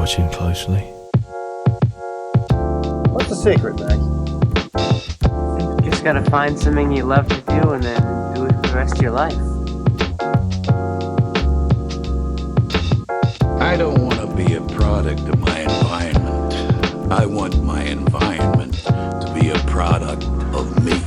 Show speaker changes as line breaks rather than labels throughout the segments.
watching closely.
What's the secret, Max?
You just gotta find something you love to do and then do it for the rest of your life.
I don't want to be a product of my environment. I want my environment to be a product of me.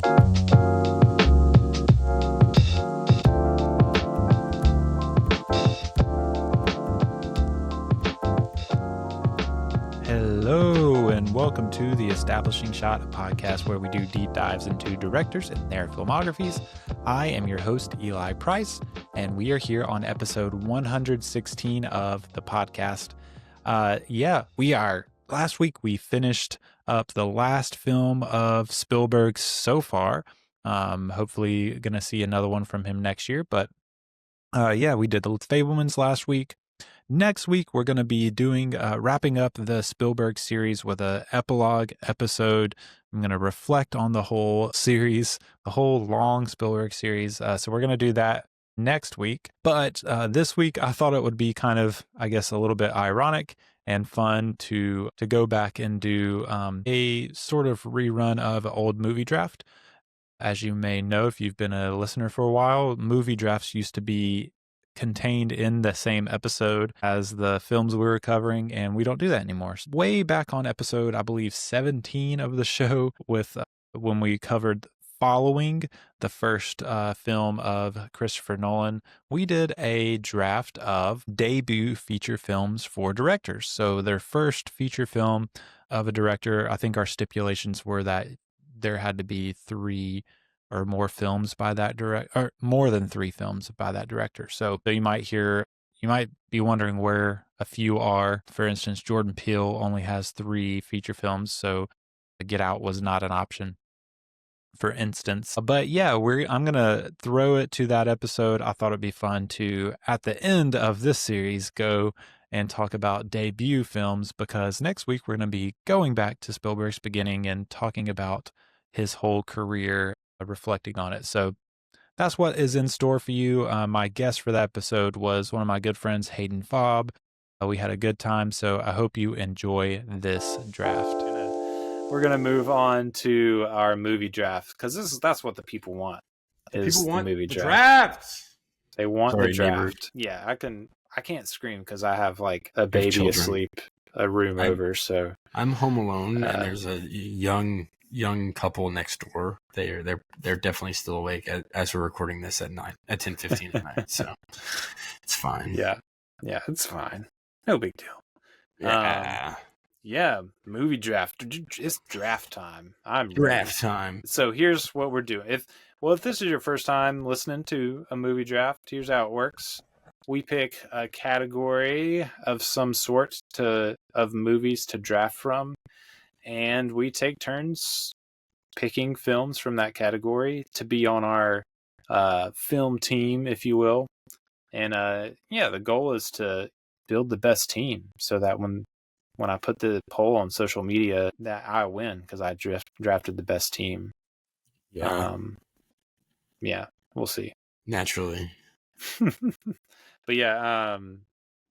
Hello, and welcome to the Establishing Shot, a podcast where we do deep dives into directors and their filmographies. I am your host, Eli Price, and we are here on episode 116 of the podcast. We are. Last week, we finished up the last film of Spielberg so far. Hopefully going to see another one from him next year, but we did the Fabelmans last week. Next week, we're going to be doing wrapping up the Spielberg series with an epilogue episode. I'm going to reflect on the whole series, the whole long Spielberg series. So we're going to do that next week. But this week, I thought it would be kind of, I guess, a little bit ironic and fun to go back and do a sort of rerun of an old movie draft. As you may know, if you've been a listener for a while, movie drafts used to be contained in the same episode as the films we were covering, and we don't do that anymore. Way back on episode, I believe 17 of the show, with when we covered following the first film of Christopher Nolan, we did a draft of debut feature films for directors. So their first feature film of a director, I think our stipulations were that there had to be 3 or more films by that or more than 3 films by that director. So you might be wondering where a few are. For instance, Jordan Peele only has 3 feature films, so Get Out was not an option, for instance. But yeah, I'm gonna throw it to that episode. I thought it'd be fun to, at the end of this series, go and talk about debut films, because next week we're gonna be going back to Spielberg's beginning and talking about his whole career, reflecting on it. So that's what is in store for you. My guest for that episode was one of my good friends, Haydn Fabre. We had a good time, so I hope you enjoy this draft.
We're gonna move on to our movie draft, because that's what the people want.
People want
the movie
the
draft. They want
Sorry,
the draft.
neighbor.
Yeah, I can't scream because I have like a baby
children.
asleep, a room over. So
I'm home alone, and there's a young couple next door. They're definitely still awake as we're recording this at 10:15 at night. So it's fine.
yeah, it's fine. No big deal.
Yeah.
Movie draft. It's draft time. I'm
Draft time.
So here's what we're doing. If this is your first time listening to a movie draft, here's how it works. We pick a category of some sort of movies to draft from, and we take turns picking films from that category to be on our film team, if you will. And the goal is to build the best team so that when I put the poll on social media, that I win because I drafted the best team.
Yeah.
We'll see.
Naturally.
But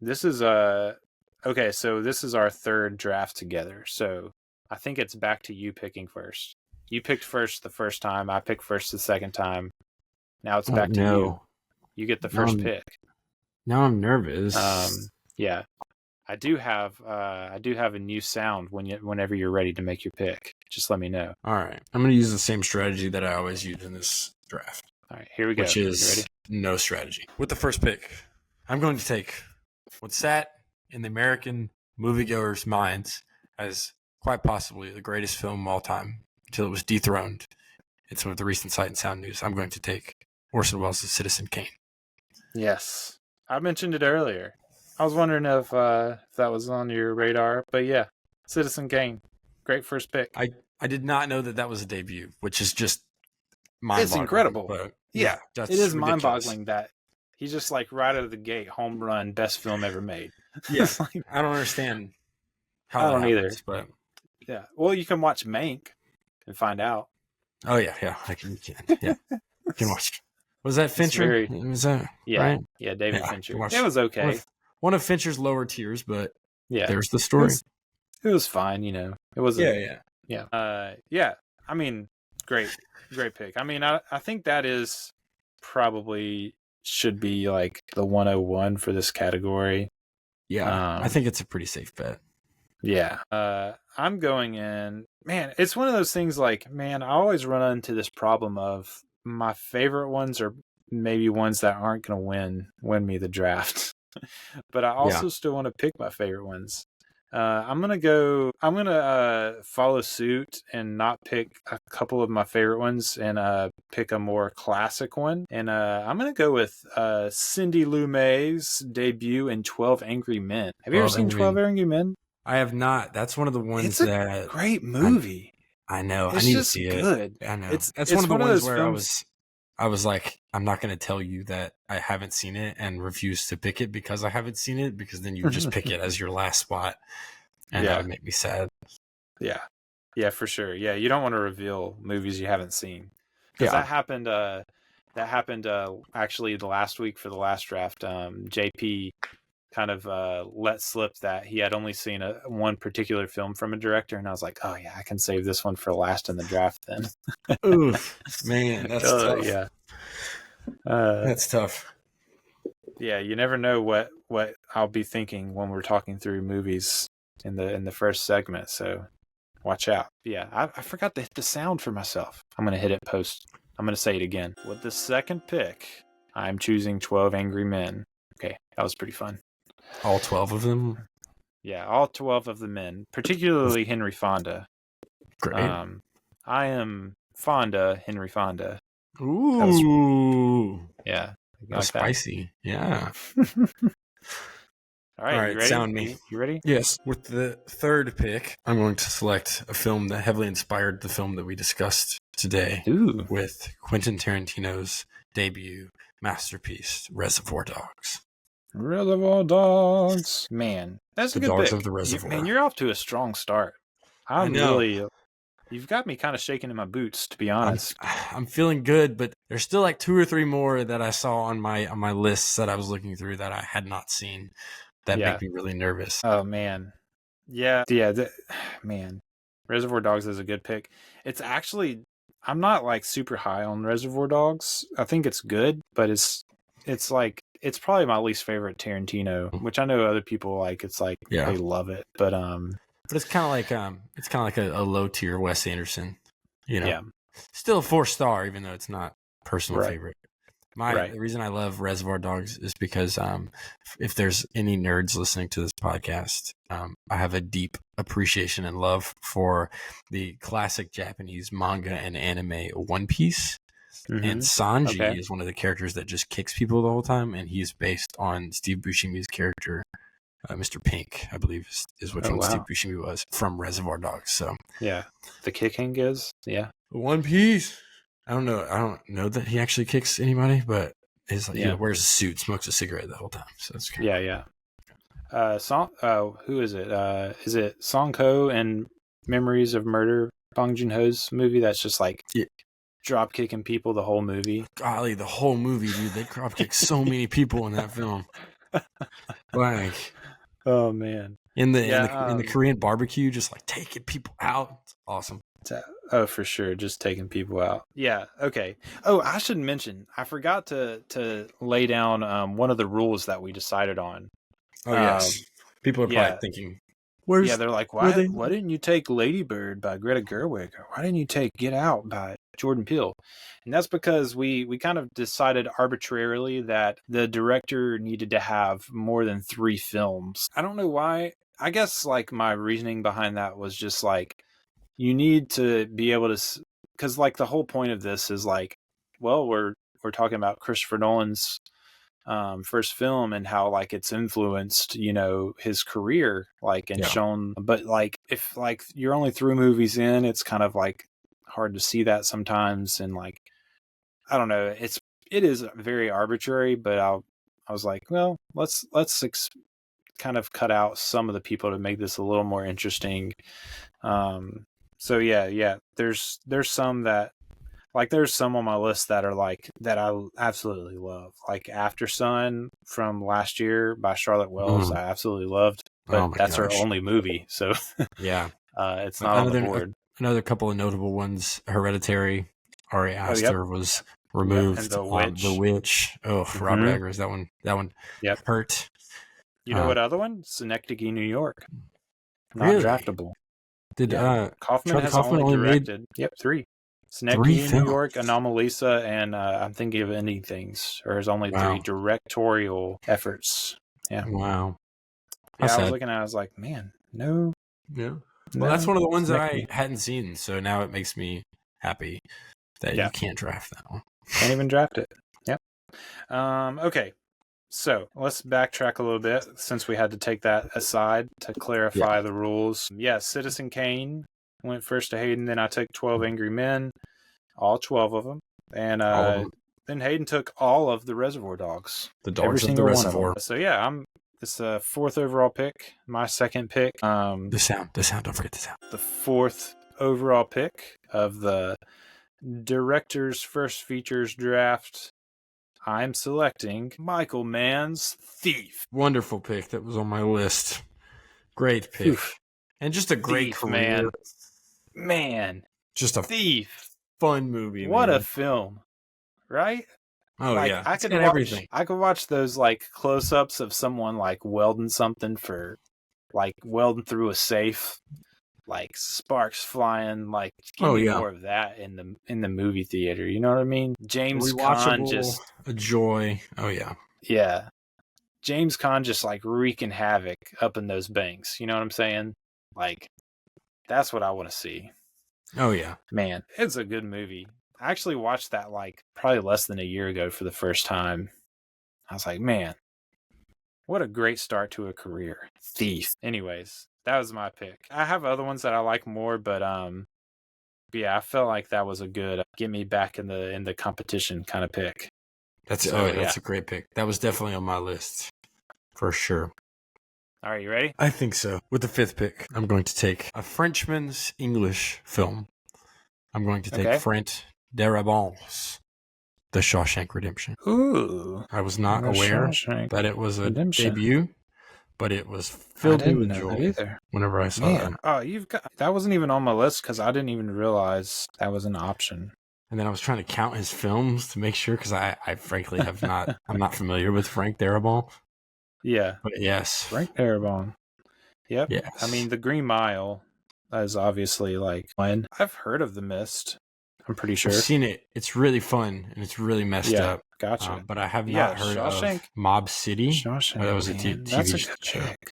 this is okay. So this is our third draft together. So I think it's back to you picking first. You picked first the first time. I picked first the second time. Now it's back to you. You get the first pick.
Now I'm nervous.
I do have a new sound whenever you're ready to make your pick. Just let me know.
All right. I'm going to use the same strategy that I always use in this draft.
All right, here we go.
Which is no strategy. With the first pick, I'm going to take what sat in the American moviegoers' minds as quite possibly the greatest film of all time until it was dethroned in some of the recent Sight and Sound news. I'm going to take Orson Welles' Citizen Kane.
Yes. I mentioned it earlier. I was wondering if that was on your radar, but yeah, Citizen Kane, great first pick.
I did not know that was a debut, which is just mind-boggling.
It's incredible.
But
yeah,
that's
it is
ridiculous.
mind-boggling that he's just like right out of the gate, home run, best film ever made.
Yeah,
like,
I don't understand how
I don't
that happens,
either.
but
yeah, well, you can watch Mank and find out.
Oh yeah, I can watch. Was that Fincher? Was that
yeah,
right?
Yeah, David
Yeah,
Fincher.
watch
It was okay.
One of Fincher's lower tiers, but
Yeah.
There's the story.
It was fine, you know. It wasn't.
Yeah.
Yeah. I mean, great pick. I mean, I think that is probably should be like the 101 for this category.
Yeah. I think it's a pretty safe bet.
Yeah. I'm going in. Man, it's one of those things like, man, I always run into this problem of my favorite ones are maybe ones that aren't going to win me the draft. But I also still want to pick my favorite ones. I'm gonna follow suit and not pick a couple of my favorite ones and pick a more classic one. And I'm gonna go with Sydney Lumet's debut in 12 Angry Men. Have you ever seen 12 Angry Men?
I have not. That's one of the ones that
great movie.
I know.
It's
I need
just
to see
good.
it. I know.
It's
one of the ones where
films...
I was like, I'm not going to tell you that I haven't seen it and refuse to pick it because I haven't seen it, because then you just pick it as your last spot, and that would make me sad.
Yeah. Yeah, for sure. Yeah, you don't want to reveal movies you haven't seen, because that happened. Actually the last week for the last draft. JP kind of let slip that he had only seen one particular film from a director, and I was like, oh yeah, I can save this one for last in the draft then.
Oof, man, that's tough.
Yeah,
that's tough.
Yeah, you never know what I'll be thinking when we're talking through movies in the first segment, so watch out. Yeah, I forgot to hit the sound for myself. I'm gonna hit it post. I'm gonna say it again. With the second pick, I'm choosing 12 Angry Men. Okay, that was pretty fun.
All 12 of them?
Yeah, all 12 of the men, particularly Henry Fonda.
Great.
I am Fonda, Henry Fonda.
Ooh.
Yeah.
Spicy. Yeah.
All right, you ready?
Sound me.
You ready?
Yes. With the third pick, I'm going to select a film that heavily inspired the film that we discussed today.
Ooh.
With Quentin Tarantino's debut masterpiece, Reservoir Dogs.
Reservoir Dogs. Man, that's a good
Dogs
pick.
of the Reservoir.
Man, you're off to a strong start. I'm really... You've got me kind of shaking in my boots, to be honest.
I'm feeling good, but there's still like 2 or 3 more that I saw on my lists that I was looking through that I had not seen that make me really nervous.
Oh, man. Yeah. Man, Reservoir Dogs is a good pick. It's actually... I'm not like super high on Reservoir Dogs. I think it's good, but it's like... It's probably my least favorite Tarantino, which I know other people like. It's like they love it, but
it's kind of like a low tier Wes Anderson, you know.
Yeah.
Still a 4-star, even though it's not personal favorite. The reason I love Reservoir Dogs is because if there's any nerds listening to this podcast, I have a deep appreciation and love for the classic Japanese manga and anime One Piece. Mm-hmm. And Sanji is one of the characters that just kicks people the whole time, and he's based on Steve Buscemi's character, Mr. Pink, I believe is which one Steve Buscemi was from Reservoir Dogs. So
yeah, the kicking is
One Piece. I don't know that he actually kicks anybody, but he's like, he wears a suit, smokes a cigarette the whole time. So that's kind
who is it? Is it Song Ko and Memories of Murder, Bong Joon-ho's movie? That's just like drop kicking people the whole movie.
Golly, the whole movie, dude. They drop kick so many people in that film. Like,
oh man,
in the Korean barbecue, just like taking people out. It's awesome.
Oh, for sure, just taking people out. Yeah. Okay. Oh, I should mention, I forgot to lay down one of the rules that we decided on.
Oh yes, people are probably thinking.
They're like, why didn't you take Lady Bird by Greta Gerwig? Or why didn't you take Get Out by Jordan Peele? And that's because we kind of decided arbitrarily that the director needed to have more than 3 films. I don't know why. I guess like my reasoning behind that was just like, you need to be able to, because like the whole point of this is like, well, we're talking about Christopher Nolan's first film and how like it's influenced, you know, his career, like, and shown, but like if like you're only 3 movies in, it's kind of like hard to see that sometimes, and like I don't know, it is very arbitrary, but I was like, well, let's kind of cut out some of the people to make this a little more interesting. So there's some that like there's some on my list that are like that I absolutely love, like After Sun from last year by Charlotte Wells. I absolutely loved. but
Oh my
that's her
gosh.
only movie, so
Yeah.
it's not on the board.
Another couple of notable ones. Hereditary. Ari Aster was removed.
And The Witch.
The Witch. Oh, Robert
Mhm.
Eggers. That one
Yep.
hurt.
You know what other one? Synecdoche, New York. Not
Really?
draftable.
Did
Kaufman
Charlie
has
Kaufman
only
only made
directed 3.
3
Synecdoche, New York,
films?
Anomalisa, and I'm thinking of Ending Things. Or his only 3
Wow.
directorial efforts. Yeah.
Wow.
Yeah,
That's
I was
sad.
looking at it, I was like, man, no.
Yeah.
no,
Well, that's one of the ones that I
Synecdoche.
hadn't seen, so now it makes me happy that you can't draft that one.
Can't even draft it. Yep. Okay. So let's backtrack a little bit since we had to take that aside to clarify the rules. Yeah, Citizen Kane went first to Hayden, then I took 12 Angry Men, all 12 of them. And
All of them.
then Hayden took all of the Reservoir Dogs.
The
Every
Dogs of the
single one of
Reservoir.
them. So yeah, it's a 4th overall pick. My second pick.
The sound. Don't forget the sound.
The 4th overall pick of the director's first features draft. I'm selecting Michael Mann's Thief.
Wonderful pick. That was on my list. Great pick.
Oof.
And just a great
Thief,
career.
Man.
Just a
Thief.
fun movie.
What
man.
a film. Right?
Oh
like,
yeah.
I
It's
could
got
watch
everything.
I could watch those like close-ups of someone like welding something for like welding through a safe. Like sparks flying, like give me more of that in the movie theater. You know what I mean? James Caan just
a joy. Oh yeah.
James Caan just like wreaking havoc up in those banks. You know what I'm saying? Like that's what I want to see.
Oh yeah.
Man, it's a good movie. I actually watched that like probably less than a year ago for the first time. I was like, man, what a great start to a career. Thief. Anyways. That was my pick. I have other ones that I like more, but yeah, I felt like that was a good get me back in the competition kind of pick.
That's a great pick. That was definitely on my list for sure.
All right, you ready?
I think so. With the 5th pick, I'm going to take a Frenchman's English film. I'm going to take Frank Darabont's The Shawshank Redemption.
Ooh.
I was not aware that it was a debut. But it was filled me with joy
either.
Whenever I saw that.
Oh, that wasn't even on my list because I didn't even realize that was an option.
And then I was trying to count his films to make sure because I frankly have not. I'm not familiar with Frank Darabont.
Yeah,
but yes,
Frank Darabont. Yep.
Yes.
I mean, The Green Mile is obviously like one. I've heard of The Mist. I'm pretty sure.
I've seen it. It's really fun and it's really messed up.
Gotcha.
But I have not heard of Mob City.
Shawshank.
That was a TV
That's a
show.
good pick.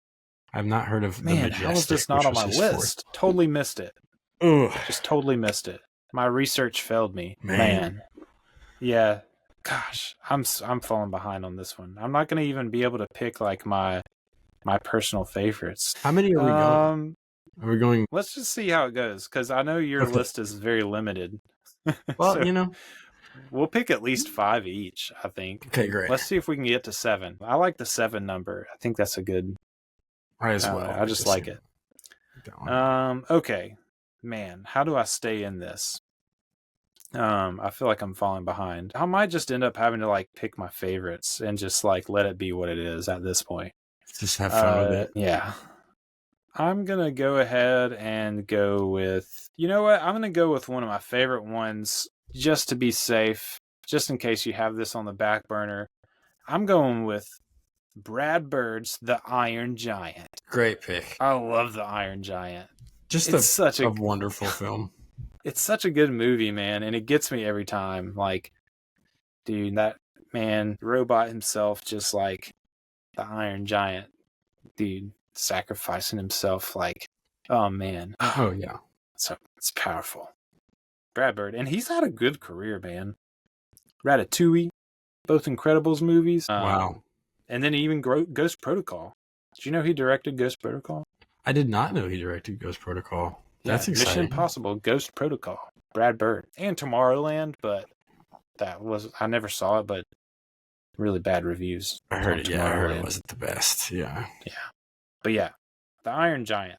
I've not heard of
Man,
The Majestic.
how was this not on my list? Totally missed it.
Ugh.
Just totally missed it. My research failed me. Man. Yeah. Gosh, I'm falling behind on this one. I'm not going to even be able to pick like my personal favorites.
How many are we going? Are we going?
Let's just see how it goes because I know your list is very limited.
Well,
so, we'll pick at least 5 each, I think.
Okay, great.
Let's see if we can get to 7. I like the 7 number. I think that's a good.
I as well.
I just like it. Okay. Man, how do I stay in this? I feel like I'm falling behind. I might just end up having to like pick my favorites and just like let it be what it is at this point.
Just have fun with it.
Yeah. I'm going to go ahead and go with, you know what? I'm going to go with one of my favorite ones just to be safe, just in case you have this on the back burner. I'm going with Brad Bird's The Iron Giant.
Great pick.
I love The Iron Giant.
It's such a wonderful film.
It's such a good movie, man, and it gets me every time. Like, dude, that man, robot himself, just like the Iron Giant, dude, sacrificing himself, like, oh man.
Oh yeah.
So it's powerful. Brad Bird, and he's had a good career, man. Ratatouille, both Incredibles movies.
Wow.
And then even Ghost Protocol. Did you know he directed Ghost Protocol?
I did not know he directed Ghost Protocol. That's exciting.
Mission Impossible, Ghost Protocol, Brad Bird, and Tomorrowland, but I never saw it, but really bad reviews.
I heard it. Yeah, I heard it wasn't the best. Yeah.
But yeah, The Iron Giant.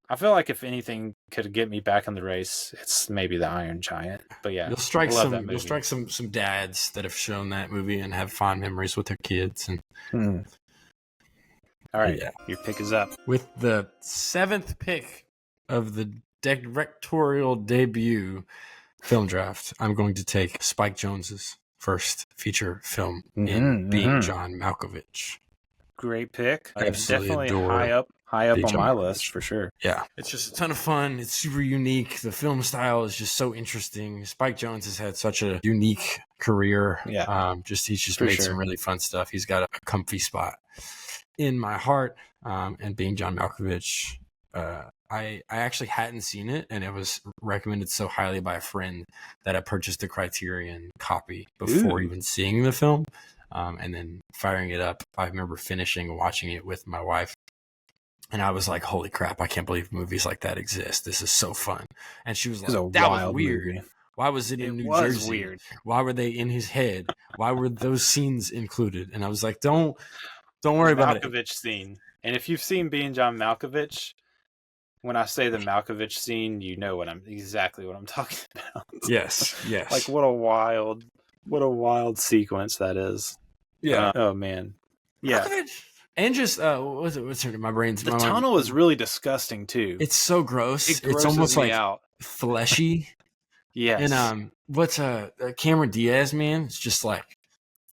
I feel like if anything could get me back in the race, it's maybe The Iron Giant. But yeah,
you'll strike some dads that have shown that movie and have fond memories with their kids. And
All right,
Yeah.
your pick is up.
With the 7th pick of the directorial debut film draft, I'm going to take Spike Jonze's first feature film in Being John Malkovich.
Great pick.
Absolutely
Definitely
adore
high up
Being
on
John
my
Malkovich.
list for sure.
Yeah, it's just a ton of fun. It's super unique. The film style is just so interesting. Spike Jonze has had such a unique career.
Yeah,
he's just
for
made
sure.
some really fun stuff. He's got a comfy spot in my heart. And Being John Malkovich, I actually hadn't seen it, and it was recommended so highly by a friend that I purchased the Criterion copy before even seeing the film. And then firing it up, I remember watching it with my wife. And I was like, holy crap, I can't believe movies like that exist. This is so fun. And she was like, that was weird.
Movie.
Why was it in New Jersey? Weird. Why were they in his head? Why were those scenes included? And I was like, don't worry about it.
Malkovich scene. And if you've seen Being John Malkovich, when I say the Malkovich scene, you know exactly what I'm talking about.
Yes.
Like what a wild sequence that is.
Yeah.
Oh man. Yeah.
Malkovich. And just what's her name? My brain's
the tunnel is really disgusting too.
It's so gross.
It's
almost like
out.
fleshy.
Yes.
And what's Cameron Diaz, man? It's just like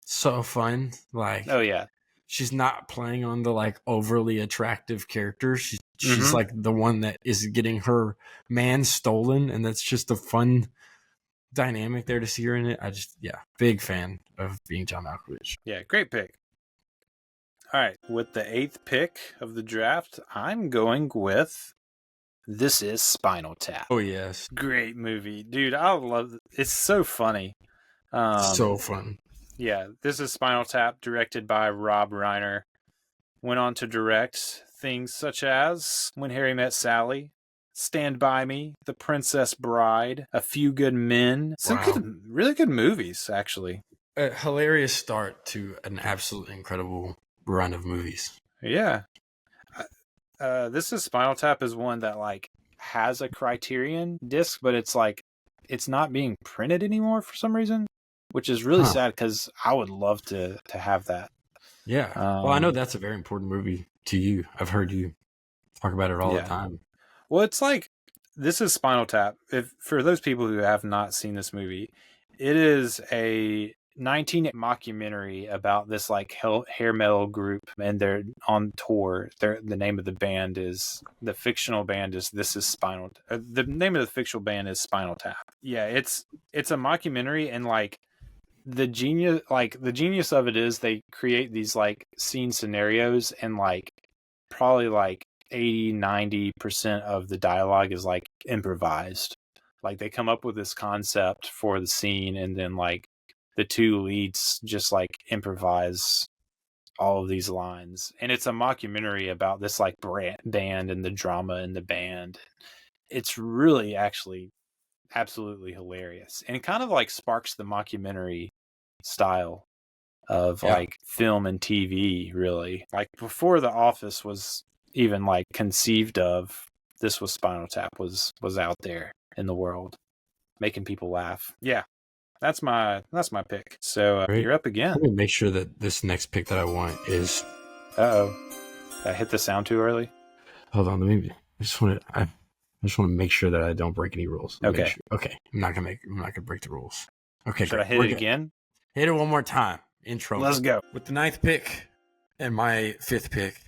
so fun. Like,
oh yeah.
She's not playing on the like overly attractive character. She's like the one that is getting her man stolen, and that's just a fun dynamic there to see her in it. Big fan of Being John Malkovich.
Yeah, great pick. All right, with the 8th pick of the draft, I'm going with This Is Spinal Tap.
Oh yes,
great movie, dude. I love it. It's so funny.
So fun.
Yeah, This Is Spinal Tap, directed by Rob Reiner. Went on to direct things such as When Harry Met Sally, Stand By Me, The Princess Bride, A Few Good Men. Some really good movies, actually.
A hilarious start to an absolutely incredible run of movies.
Yeah. This Is Spinal Tap is one that like has a Criterion disc, but it's like it's not being printed anymore for some reason, which is really sad because I would love to have that.
Yeah. Well, I know that's a very important movie to you. I've heard you talk about it all the time.
Well, it's like This Is Spinal Tap. If for those people who have not seen this movie, it is a 19 mockumentary about this like hair metal group, and they're on tour. The name of the band is the fictional band is This Is Spinal. The name of the fictional band is Spinal Tap. Yeah, it's a mockumentary, and like the genius of it is they create these like scene scenarios, and like probably like 80-90% of the dialogue is like improvised. Like they come up with this concept for the scene, and then like the two leads just like improvise all of these lines. And it's a mockumentary about this like band and the drama in the band. It's really actually absolutely hilarious, and it kind of like sparks the mockumentary style of like film and TV. Really, like before The Office was even like conceived of, This Was Spinal Tap was out there in the world making people laugh. Yeah, that's my pick. So you're up again.
Let me make sure that this next pick that I want is
I hit the sound too early.
Hold on, I just want to make sure that I don't break any rules.
Okay.
Okay. I'm not gonna break the rules. Okay.
Should I hit it again?
Hit it one more time. Intro.
Let's go.
With the 9th pick and my 5th pick,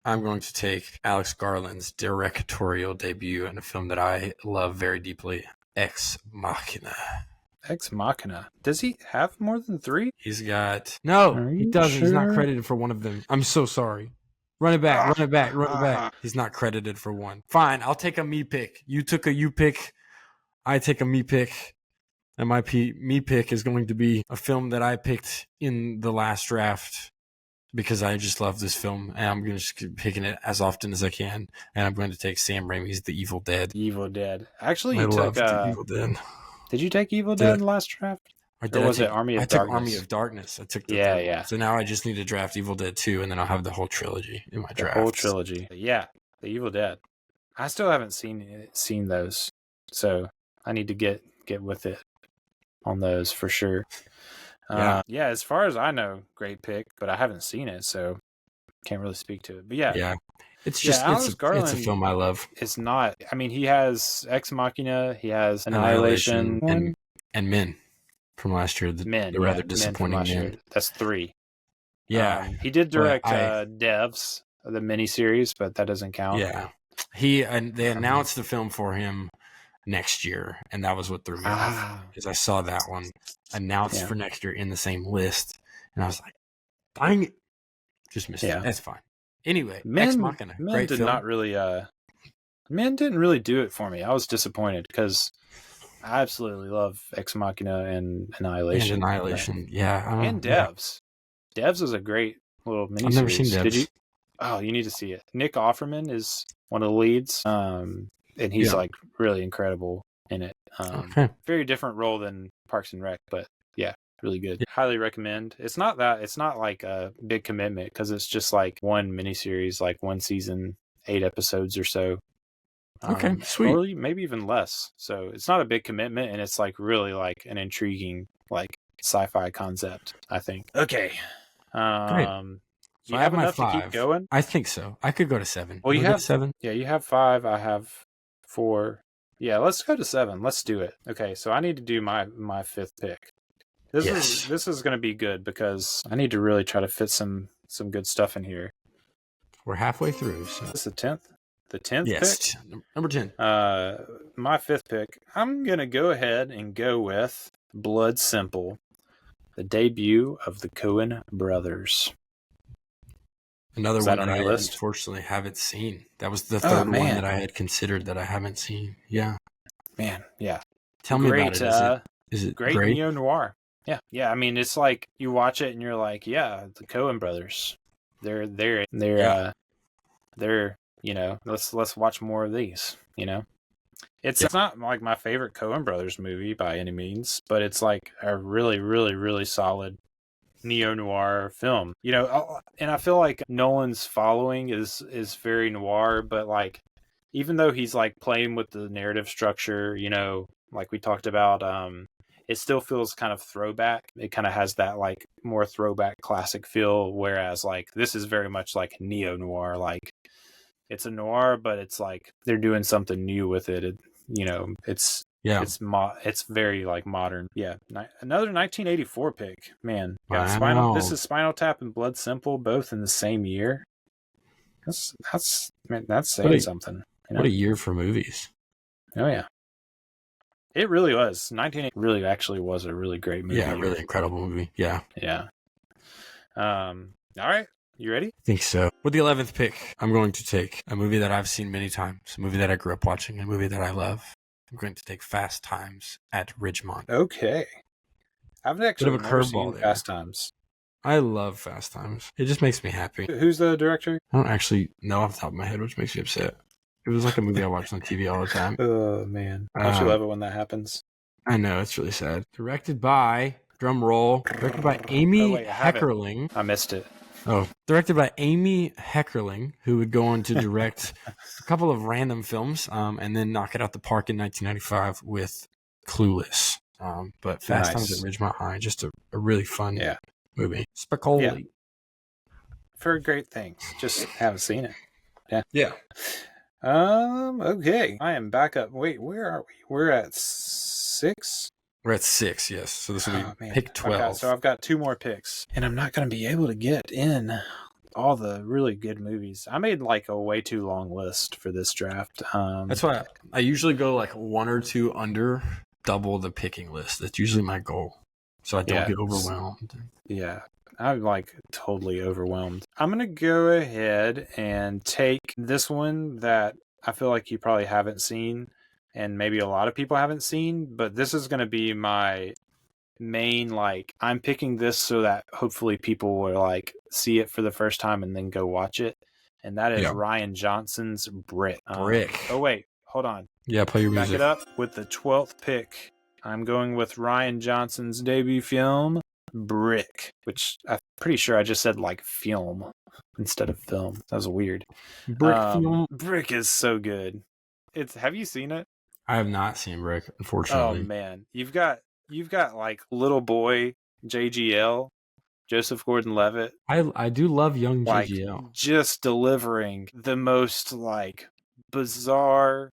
I'm going to take Alex Garland's directorial debut in a film that I love very deeply, Ex Machina.
Ex Machina. Does he have more than 3?
He's got... No, he doesn't. Sure? He's not credited for one of them. I'm so sorry. Run it back. He's not credited for one. Fine, I'll take a me pick. You took a you pick. I take a me pick. And my me pick is going to be a film that I picked in the last draft because I just love this film. And I'm going to just keep picking it as often as I can. And I'm going to take Sam Raimi's The Evil Dead.
Evil Dead. Actually,
I love The Evil Dead.
Did you take Evil Dead in the last draft?
Or was it Army of Darkness? I took Army of Darkness. I took the
yeah.
So now I just need to draft Evil Dead 2, and then I'll have the whole trilogy in my draft.
The whole trilogy. Yeah, The Evil Dead. I still haven't seen those, so I need to get with it on those for sure. Yeah, as far as I know, great pick, but I haven't seen it, so can't really speak to it. But yeah,
Yeah. It's
yeah,
just
Alex
it's a
Garland
film I love.
is not. I mean, he has Ex Machina, he has
Annihilation
Annihilation,
and Men from last year. The rather
Men from
disappointing
last year.
Men.
That's 3.
Yeah.
He did
But
direct Devs, the miniseries, but that doesn't count.
Yeah. They announced the film for him next year, and that was what threw me off, because I saw that one announced for next year in the same list, and I was like, dang it. Just missed it. That's fine. Anyway, Ex Machina, great
did
film.
not really Men didn't really do it for me. I was disappointed because I absolutely love Ex Machina and Annihilation.
And Annihilation, yeah.
And Devs. Devs is a great little miniseries.
I've never seen Devs.
Did you? Oh, you need to see it. Nick Offerman is one of the leads, and he's like really incredible in it. Very different role than Parks and Rec, but yeah, really good. Yeah. Highly recommend. It's not like a big commitment because it's just like one miniseries, like one season, 8 episodes or so.
Okay, sweet.
Or maybe even less. So it's not a big commitment, and it's like really like an intriguing like sci-fi concept, I think. Okay.
Great.
You have enough to keep going?
I think so. I could go to 7.
Well, you have
7.
Yeah, you have 5. I have 4. Yeah, let's go to 7. Let's do it. Okay, so I need to do my 5th pick. This is going to be good because I need to really try to fit some good stuff in here.
We're halfway through. So.
This is the 10th. The 10th
pick? Number 10.
My 5th pick. I'm going to go ahead and go with Blood Simple, the debut of the Coen brothers.
Another one that I unfortunately haven't seen. That was the third one that I had considered that I haven't seen. Yeah.
Man, yeah.
Tell me about it. Is it
great neo-noir? Yeah. Yeah, I mean, it's like you watch it and you're like, yeah, the Coen brothers. They're you know, let's watch more of these, you know. It's not like my favorite Coen brothers movie by any means, but it's like a really, really, really solid neo-noir film, you know. And I feel like Nolan's following is very noir, but like even though he's like playing with the narrative structure, you know, like we talked about, it still feels kind of throwback. It kind of has that like more throwback classic feel, whereas like this is very much like neo-noir. Like it's a noir, but it's like they're doing something new with it. You know, it's very like modern. Yeah, another 1984 pick. Man,
wow.
This is Spinal Tap and Blood Simple, both in the same year. That's saying something. You know?
What a year for movies!
Oh yeah, it really was. 1980 really actually was a really great movie.
Yeah, really incredible movie. Yeah,
yeah. All right. You ready?
I think so. With the 11th pick, I'm going to take a movie that I've seen many times, a movie that I grew up watching, a movie that I love. I'm going to take Fast Times at Ridgemont.
Okay. I've actually never seen Fast Times.
I love Fast Times. It just makes me happy.
Who's the director?
I don't actually know off the top of my head, which makes me upset. It was like a movie I watched on TV all the time.
Oh, man. Don't you love it when that happens?
I know, it's really sad. Directed by, drum roll, directed by Amy Heckerling.
I missed it.
Oh, directed by Amy Heckerling, who would go on to direct a couple of random films, and then knock it out the park in 1995 with Clueless. But Fast Times at Ridgemont High, just a really fun movie. Spicoli.
Yeah. For great things. Just haven't seen it. Yeah.
Yeah.
Okay. I am back up. Wait, where are we? We're at 6?
We're at 6, yes. So this will be pick 12.
So I've got 2 more picks. And I'm not going to be able to get in all the really good movies. I made like a way too long list for this draft.
That's why I usually go like 1 or 2 under double the picking list. That's usually my goal. So I don't get overwhelmed.
Yeah. I'm like totally overwhelmed. I'm going to go ahead and take this one that I feel like you probably haven't seen. And maybe a lot of people haven't seen, but this is going to be my main, like, I'm picking this so that hopefully people will, like, see it for the first time and then go watch it. And that is Rian Johnson's Brick. Oh, wait, hold on.
Yeah, play your music.
Back it up with the 12th pick. I'm going with Rian Johnson's debut film, Brick, which I'm pretty sure I just said, like, film instead of film. That was weird. Brick is so good. Have you seen it?
I have not seen Brick, unfortunately.
Oh man, you've got like little boy JGL Joseph Gordon-Levitt,
I do love young
like
JGL.
just delivering the most like bizarre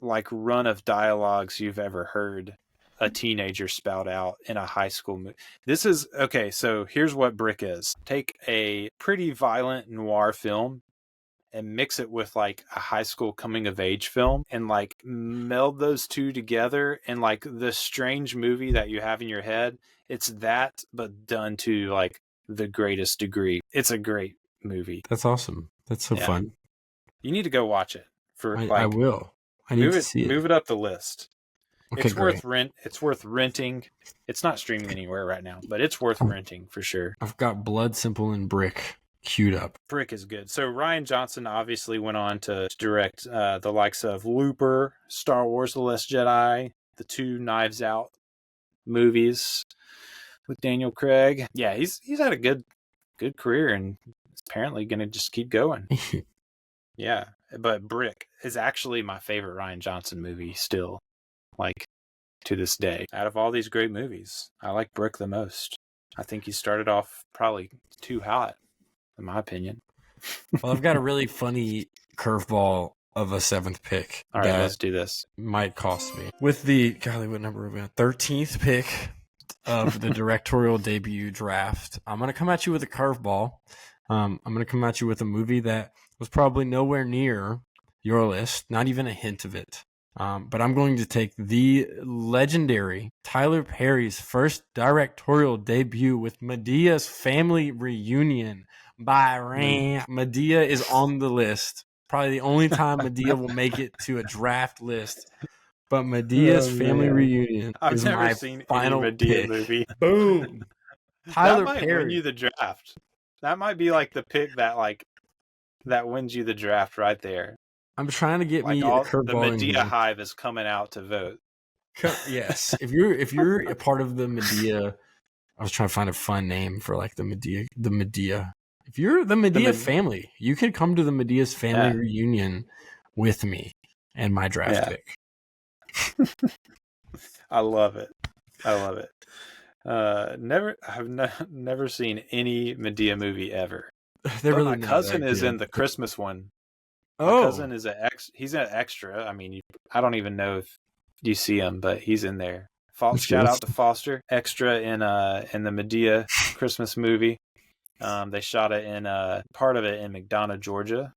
like run of dialogues you've ever heard a teenager spout out in a high school movie. This is okay, so here's what Brick is. Take a pretty violent noir film and mix it with like a high school coming of age film and like meld those two together, and like the strange movie that you have in your head, it's that but done to like the greatest degree. It's a great movie.
That's awesome. That's so
Yeah.
fun.
You need to go watch it. For
I will. I need to see it.
Move it up the list.
Okay,
It's
great.
worth renting. It's not streaming anywhere right now, but it's worth renting for sure.
I've got Blood Simple and Brick queued up.
Brick is good. So Rian Johnson obviously went on to direct the likes of Looper, Star Wars: The Last Jedi, the two Knives Out movies with Daniel Craig. Yeah, he's had a good career, and is apparently going to just keep going. Yeah, but Brick is actually my favorite Rian Johnson movie still, like to this day. Out of all these great movies, I like Brick the most. I think he started off probably too hot, in my opinion.
Well, I've got a really funny curveball of a 7th pick.
All right,
that
let's do this.
might cost me. With the, golly, what number are we on? 13th pick of the directorial debut draft, I'm going to come at you with a curveball. I'm going to come at you with a movie that was probably nowhere near your list, not even a hint of it. But I'm going to take the legendary Tyler Perry's first directorial debut with Medea's Family Reunion by Rainer. Medea is on the list. Probably the only time Medea will make it to a draft list. But Medea's Family Reunion
I've
is
never
my
seen
final
any Medea
pick.
movie.
Boom. Tyler
that might
Perry.
win you the draft. That might be like the pick that wins you the draft right there.
I'm trying to get
Like
me a
all the
curveball in
Medea
here.
hive is coming out to vote.
Yes, if you're a part of the Medea, I was trying to find a fun name for like the Medea. If you're the Medea family, you can come to the Medea's Family Reunion with me and my draft pick.
I love it. Never seen any Medea movie ever.
They're
But
really
my
not
cousin
that
is
good.
in the Christmas one. My
Oh,
cousin is he's an extra. I mean, I don't even know if you see him, but he's in there. Shout out to Foster, extra in the Medea Christmas movie. They shot it in part of it in McDonough, Georgia,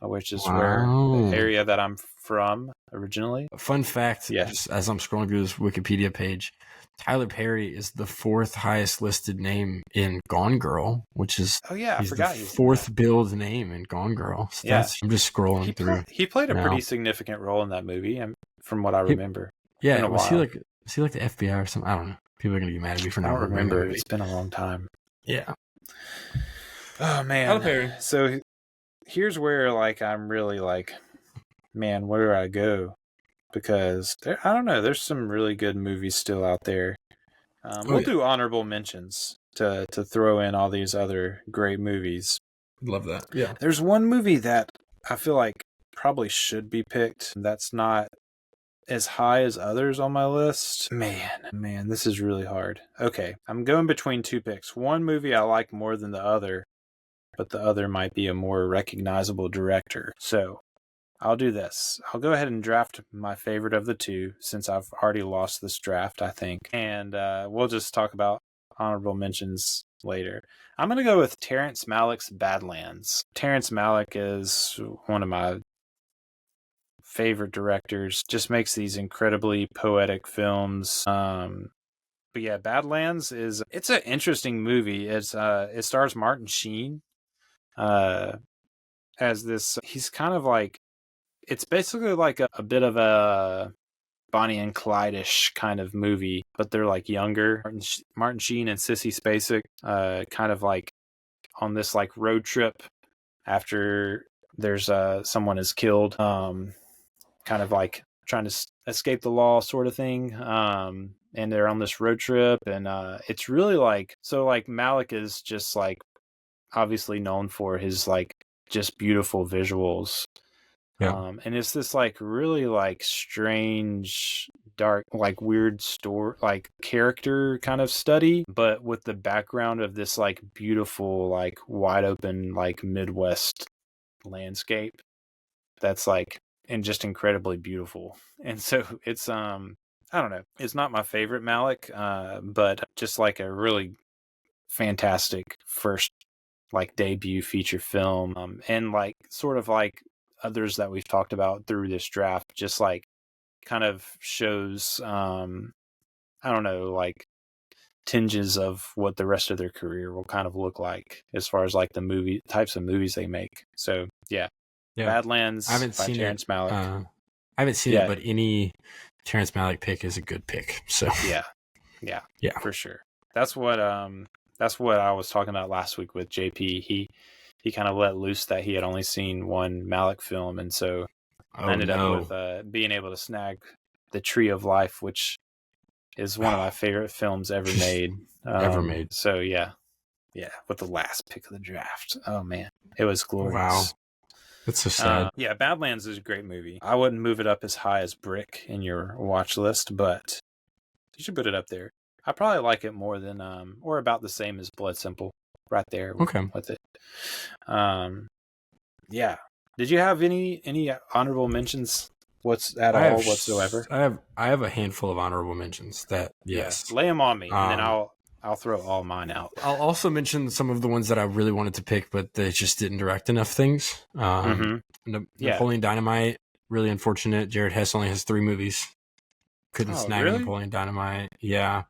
which is where the area that I'm from originally.
Fun fact, just as I'm scrolling through this Wikipedia page, Tyler Perry is the 4th highest listed name in Gone Girl, which is
I forgot
the
he's
4th billed name in Gone Girl. So I'm just scrolling through.
He played a
now.
pretty significant role in that movie, from what I remember.
Yeah, was he like the FBI or something? I don't know. People are gonna get mad at me for not remembering.
It's been a long time.
Yeah.
Oh man.
Tyler Perry.
So here's where like I'm really like, man, where do I go? Because I don't know. There's some really good movies still out there. We'll do honorable mentions to throw in all these other great movies.
Love that. Yeah.
There's one movie that I feel like probably should be picked. That's not as high as others on my list. Man, this is really hard. Okay, I'm going between two picks. One movie I like more than the other, but the other might be a more recognizable director. So I'll do this. I'll go ahead and draft my favorite of the two, since I've already lost this draft, I think. And we'll just talk about honorable mentions later. I'm going to go with Terrence Malick's Badlands. Terrence Malick is one of my favorite directors. Just makes these incredibly poetic films. But yeah, Badlands it's an interesting movie. It stars Martin Sheen as this. He's kind of like, it's basically like a bit of a Bonnie and Clyde-ish kind of movie, but they're like younger. Martin Sheen and Sissy Spacek kind of like on this like road trip after there's someone is killed, kind of like trying to escape the law sort of thing. And they're on this road trip, and it's really like, so like Malick is just like obviously known for his like just beautiful visuals.
Yeah.
And it's this like really like strange, dark, like weird story, like character kind of study, but with the background of this like beautiful, like wide open, like Midwest landscape that's like and just incredibly beautiful. And so it's I don't know, it's not my favorite Malick, but just like a really fantastic first like debut feature film, and like sort of like others that we've talked about through this draft, just like kind of shows I don't know, like tinges of what the rest of their career will kind of look like as far as like the movie types of movies they make. So yeah,
Yeah.
Badlands
I haven't
by
seen
Terrence
it.
Malick.
I haven't seen
Yeah.
it, but any Terrence Malick pick is a good pick. So
Yeah,
Yeah.
for sure. That's what I was talking about last week with JP. He kind of let loose that he had only seen one Malick film, and so I ended up with being able to snag The Tree of Life, which is one of my favorite films ever made.
Ever made.
So yeah, with the last pick of the draft. Oh man, it was glorious.
Wow. That's so sad.
Yeah, Badlands is a great movie. I wouldn't move it up as high as Brick in your watch list, but you should put it up there. I probably like it more than or about the same as Blood Simple, right there
Okay.
with it. Yeah. Did you have any honorable mentions whatsoever?
I have a handful of honorable mentions that yes.
Lay them on me, and then I'll throw all mine out.
I'll also mention some of the ones that I really wanted to pick, but they just didn't direct enough things. Napoleon Dynamite, really unfortunate. Jared Hess only has 3 movies. Couldn't snag Napoleon Dynamite. Yeah.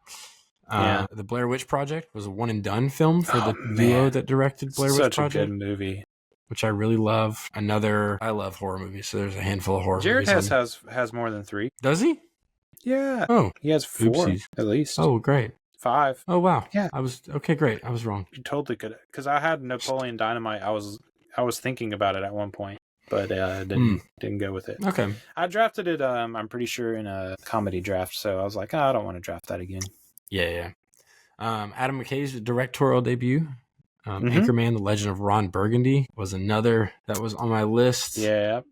The Blair Witch Project was a one and done film for the duo that directed Blair Witch Project.
Such a good movie,
which I really love. I love horror movies, so there's a handful of horror movies.
Jared Hess has more than 3.
Does he?
Yeah.
Oh,
he has 4
oopsies.
at least.
Oh, great.
5.
Oh, wow.
Yeah.
Great. I was wrong.
You totally could, because I had Napoleon Dynamite. I was thinking about it at one point, but didn't go with it.
Okay.
I drafted it. I'm pretty sure in a comedy draft, so I was like, I don't want to draft that again.
Yeah. Adam McKay's directorial debut, Anchorman: The Legend of Ron Burgundy, was another that was on my list.
Yeah,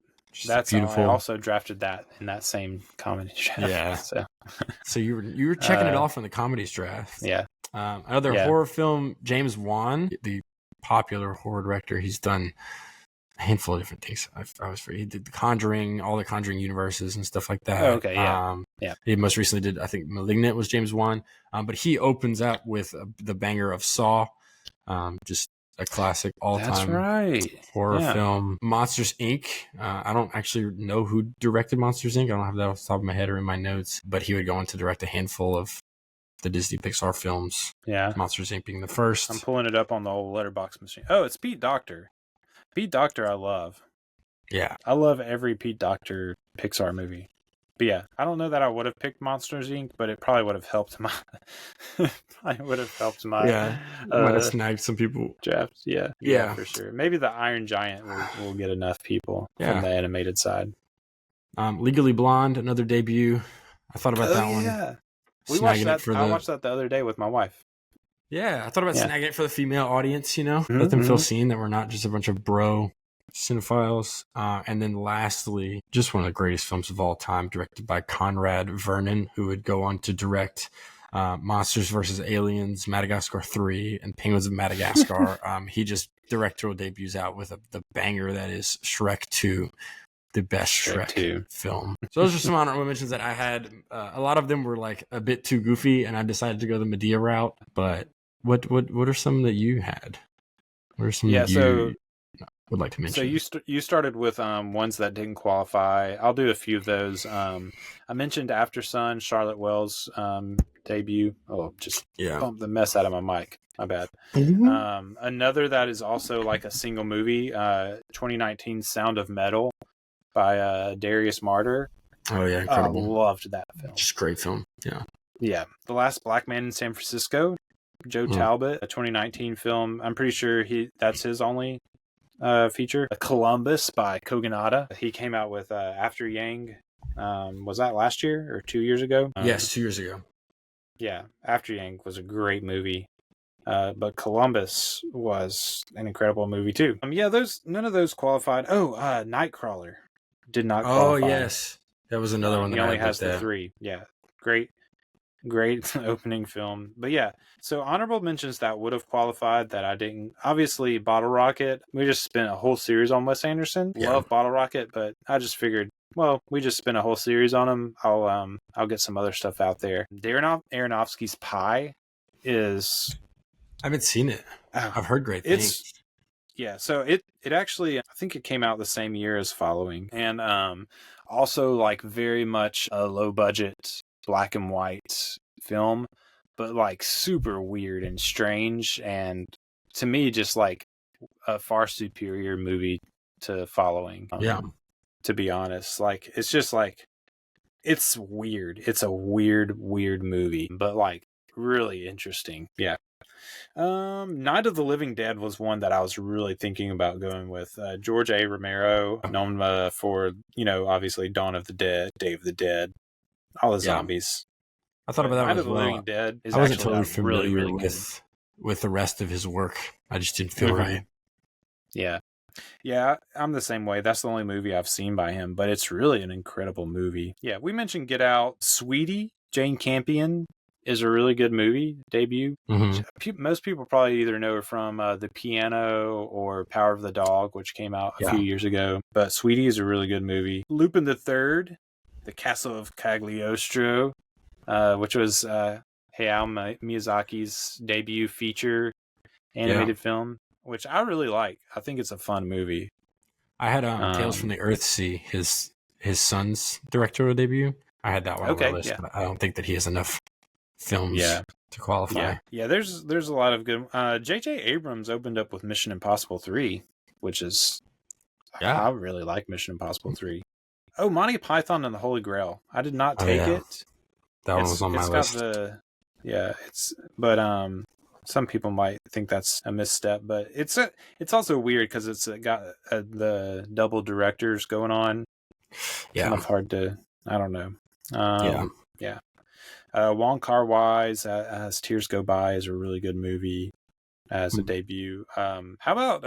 that's
beautiful.
I also drafted that in that same comedy draft.
Yeah. So you were checking it off in the comedies draft.
Yeah.
Another horror film, James Wan, the popular horror director. He's done a handful of different things. He did The Conjuring, all the Conjuring universes and stuff like that.
Oh, okay, yeah.
He most recently did, I think, Malignant was James Wan. But he opens up with the banger of Saw, just a classic all-time horror film. Monsters, Inc. I don't actually know who directed Monsters, Inc. I don't have that off the top of my head or in my notes. But he would go on to direct a handful of the Disney Pixar films.
Yeah.
Monsters, Inc. being the first.
I'm pulling it up on the old letterbox machine. Oh, it's Pete Docter. Pete Docter I love.
Yeah.
I love every Pete Docter Pixar movie. But yeah, I don't know that I would have picked Monsters, Inc., but it probably would have helped my might have
snagged some people.
Drafts. Yeah, for sure. Maybe the Iron Giant will get enough people from the animated side.
Legally Blonde, another debut. I thought about that one.
Yeah. I watched that the other day with my wife.
Yeah, I thought about snagging it for the female audience, let them feel seen, that we're not just a bunch of bro cinephiles. And then lastly, just one of the greatest films of all time, directed by Conrad Vernon, who would go on to direct Monsters vs. Aliens, Madagascar 3, and Penguins of Madagascar. He just directorial debuts out with the banger that is Shrek 2. The best Shrek film. So those are some honorable mentions that I had. A lot of them were like a bit too goofy, and I decided to go the Medea route. But what are some that you had? What are some that you would like to mention?
So you started with ones that didn't qualify. I'll do a few of those. I mentioned After Sun, Charlotte Wells' debut. Oh, just bumped the mess out of my mic. My bad. Another that is also like a single movie, 2019 Sound of Metal by Darius Martyr.
Oh yeah, incredible.
I loved that film.
Just a great film. Yeah.
The Last Black Man in San Francisco, Joe Talbot, a 2019 film. I'm pretty sure that's his only feature. Columbus by Kogonada. He came out with After Yang. Was that last year or 2 years ago?
Yes, 2 years ago.
Yeah, After Yang was a great movie. But Columbus was an incredible movie too. None of those qualified. Oh, Nightcrawler. did not
Oh
qualify.
yes, that was another one that
He
I
only
had
has
looked
the
at.
3. Yeah, great opening film. But yeah, so honorable mentions that would have qualified that I didn't. Obviously, Bottle Rocket. We just spent a whole series on Wes Anderson.
Yeah.
Love Bottle Rocket, but I just figured, well, we just spent a whole series on him. I'll get some other stuff out there. Darren Aronofsky's Pie is.
I haven't seen it. I've heard great things.
Yeah, so it actually, I think it came out the same year as Following, and also like very much a low budget black and white film, but like super weird and strange, and to me just like a far superior movie to Following.
Yeah.
To be honest, like it's just like it's weird. It's a weird movie, but like really interesting. Yeah. Night of the Living Dead was one that I was really thinking about going with. George A. Romero, known for, obviously Dawn of the Dead, Day of the Dead, all the zombies.
I thought about that
Night
one
of
as
the
well.
Living Dead is
I wasn't
actually
totally familiar
really, really good.
with the rest of his work. I just didn't feel right.
Yeah. Yeah, I'm the same way. That's the only movie I've seen by him, but it's really an incredible movie. Yeah, we mentioned Get Out. Sweetie, Jane Campion is a really good movie, debut.
Mm-hmm.
Most people probably either know her from The Piano or Power of the Dog, which came out a few years ago. But Sweetie is a really good movie. Lupin the Third, The Castle of Cagliostro, which was Hayao Miyazaki's debut feature animated film, which I really like. I think it's a fun movie.
I had Tales from the Earthsea, his son's directorial debut. I had that one on my list, but I don't think that he has enough films to qualify.
Yeah, there's a lot of good. J.J. Abrams opened up with Mission Impossible 3, which is I really like Mission Impossible 3. Oh, Monty Python and the Holy Grail. I did not take it.
That one was on my list.
Some people might think that's a misstep, but it's also weird because it's got the double directors going on.
Yeah,
kind of hard to. I don't know. Wong Kar-wai's As Tears Go By is a really good movie as a debut. How about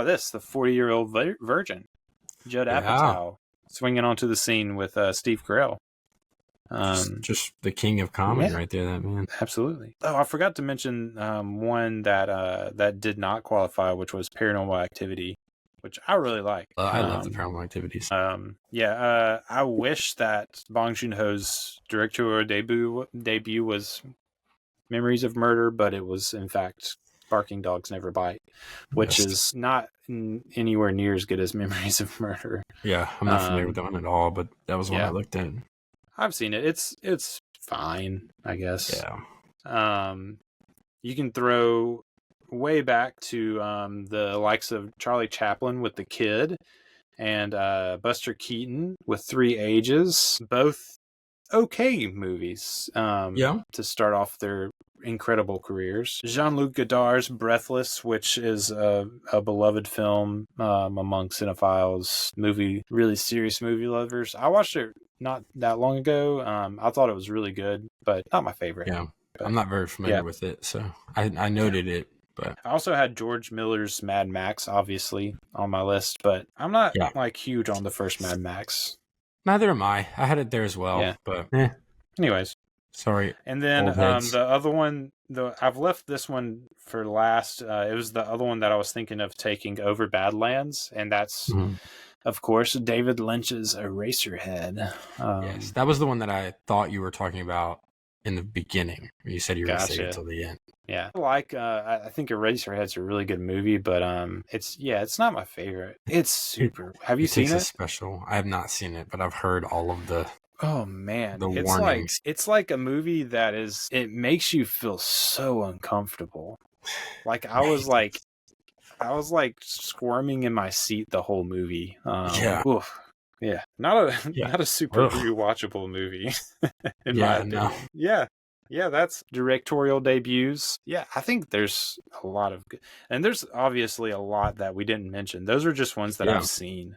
this? The 40-Year-Old Virgin, Judd Apatow swinging onto the scene with Steve Carell.
Just the king of comedy right there, that man.
Absolutely. Oh, I forgot to mention one that did not qualify, which was Paranormal Activity, which I really like.
I love the Paranormal Activities.
I wish that Bong Joon-ho's directorial debut was Memories of Murder, but it was in fact Barking Dogs Never Bite, which is not anywhere near as good as Memories of Murder.
Yeah, I'm not familiar with that one at all, but that was one I looked at.
I've seen it. It's fine, I guess.
Yeah.
You can throw way back to the likes of Charlie Chaplin with The Kid and Buster Keaton with Three Ages. Both okay movies to start off their incredible careers. Jean-Luc Godard's Breathless, which is a beloved film among cinephiles, really serious movie lovers. I watched it not that long ago. I thought it was really good, but not my favorite.
Yeah, but I'm not very familiar with it, so I noted it. But
I also had George Miller's Mad Max, obviously, on my list, but I'm not like huge on the first Mad Max.
Neither am I. I had it there as well, but
anyways.
Sorry.
And then the other one, I've left this one for last. It was the other one that I was thinking of taking over Badlands, and that's, of course, David Lynch's Eraserhead.
Yes, that was the one that I thought you were talking about in the beginning. You said you were going to save it till the end.
Yeah, I think Eraserhead's a really good movie, but it's not my favorite. It's super. Have you seen it?
Special. I have not seen it, but I've heard all of the.
Oh man,
the warnings.
It's like a movie that it makes you feel so uncomfortable. Like I was like squirming in my seat the whole movie. Not a super rewatchable movie. in my opinion. Yeah, that's directorial debuts. Yeah, I think there's a lot of good, and there's obviously a lot that we didn't mention. Those are just ones that I've seen.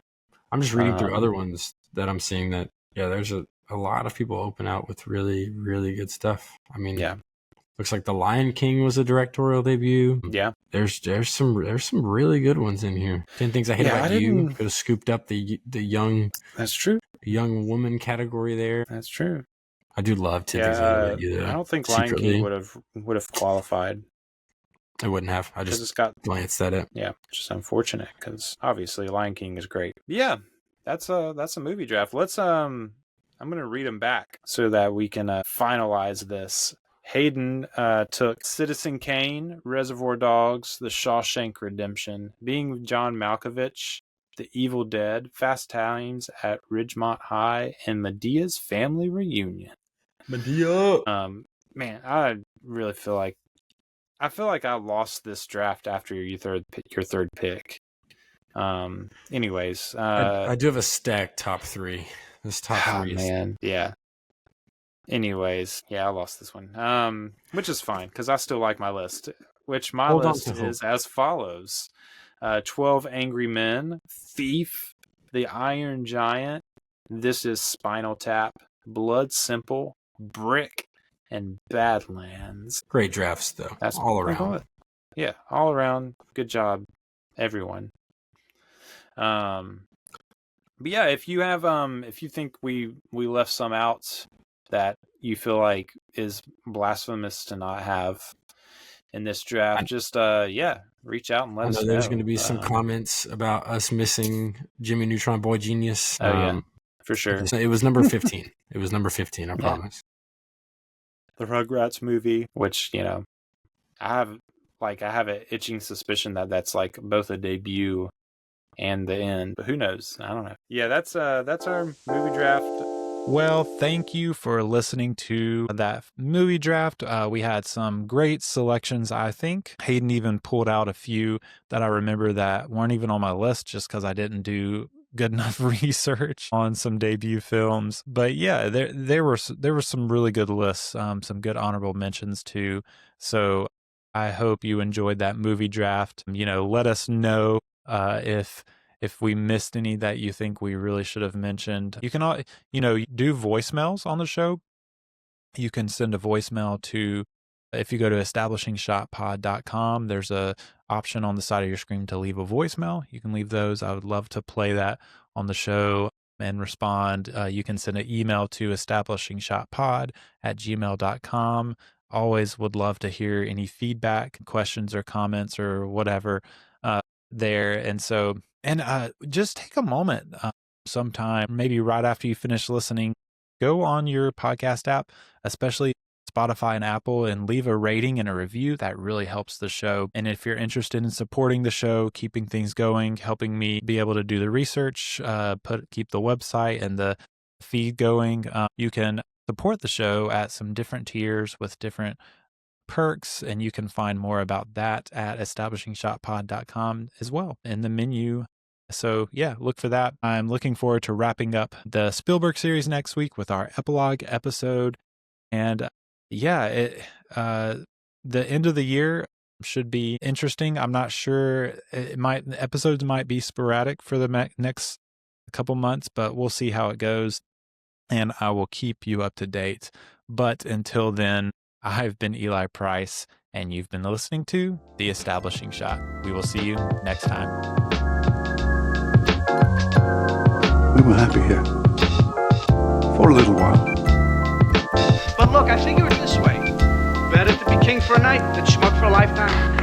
I'm just reading through other ones that I'm seeing that there's a lot of people open out with really, really good stuff. I mean, Looks like The Lion King was a directorial debut.
Yeah.
There's some really good ones in here. 10 Things I Hate About You. Could have scooped up the young.
That's true.
Young woman category there.
That's true.
I do love 10 Things I Hate About You. Though,
I don't think Lion King would have qualified.
It wouldn't have. I just glanced at it.
Yeah, just unfortunate because obviously Lion King is great. Yeah, that's a movie draft. Let's I'm gonna read them back so that we can finalize this. Haydn took Citizen Kane, Reservoir Dogs, The Shawshank Redemption, Being John Malkovich, The Evil Dead, Fast Times at Ridgemont High, and Medea's Family Reunion.
Medea.
Man, I really feel like I lost this draft after your third pick. Anyways,
I do have a stacked top three. This top three is...
man, yeah. Anyways, yeah, I lost this one. Which is fine because I still like my list. Which my list is as follows: 12 Angry Men, Thief, The Iron Giant, This Is Spinal Tap, Blood Simple, Brick, and Badlands.
Great drafts, though. That's all around.
Yeah, all around. Good job, everyone. But yeah, if you have if you think we left some out that you feel like is blasphemous to not have in this draft, just reach out and let us know.
There's going to be some comments about us missing Jimmy Neutron Boy Genius.
Yeah, for sure.
It was number 15. It was number 15, I promise.
The Rugrats movie, which, I have an itching suspicion that that's like both a debut and the end, but who knows? I don't know. Yeah, that's our movie draft.
Well, thank you for listening to that movie draft. We had some great selections, I think. Haydn even pulled out a few that I remember that weren't even on my list just because I didn't do good enough research on some debut films. But yeah, there were some really good lists, some good honorable mentions too. So I hope you enjoyed that movie draft. Let us know if we missed any that you think we really should have mentioned. You can do voicemails on the show. You can send a voicemail to, if you go to establishingshotpod.com, there's a option on the side of your screen to leave a voicemail. You can leave those. I would love to play that on the show and respond. You can send an email to establishingshotpod@gmail.com. Always would love to hear any feedback, questions, or comments or whatever there. And so, just take a moment sometime, maybe right after you finish listening, go on your podcast app, especially Spotify and Apple, and leave a rating and a review. That really helps the show. And if you're interested in supporting the show, keeping things going, helping me be able to do the research, keep the website and the feed going, you can support the show at some different tiers with different perks, and you can find more about that at establishingshotpod.com as well in the menu. So yeah, look for that. I'm looking forward to wrapping up the Spielberg series next week with our epilogue episode. And yeah, the end of the year should be interesting. I'm not sure. Episodes might be sporadic for the next couple months, but we'll see how it goes. And I will keep you up to date. But until then, I've been Eli Price, and you've been listening to The Establishing Shot. We will see you next time.
We were happy here. For a little while.
But look, I figure it this way. Better to be king for a night than schmuck for a lifetime.